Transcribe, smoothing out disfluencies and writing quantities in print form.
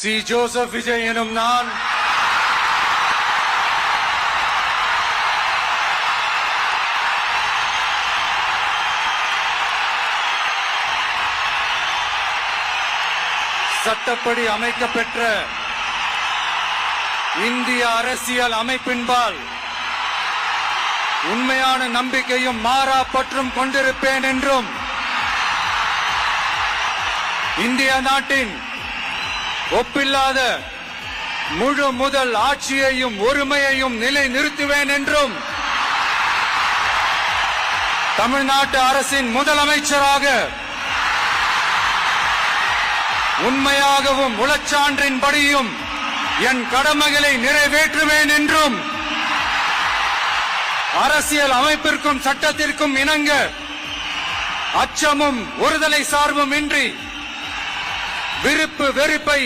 C Joseph Vijay எனும் நான் சட்டப்படி அமைக்கப்பெற்ற இந்திய அரசியல் அமைப்பின்பால் உண்மையான நம்பிக்கையும் மாறா பற்றும் கொண்டிருப்பேன் என்றும் இந்திய நாட்டின் ஒப்பில்லாத முழு முதல் ஆட்சியையும் ஒருமையையும் நிலை நிறுத்துவேன் என்றும் தமிழ்நாட்டு அரசின் முதலமைச்சராக உண்மையாகவும் உளச்சான்றின்படியும் என் கடமைகளை நிறைவேற்றுவேன் என்றும் அரசியல் அமைப்பிற்கும் சட்டத்திற்கும் இணங்க அச்சமும் ஒருதலை சார்பும் இன்றி விருப்பு வெறுப்பை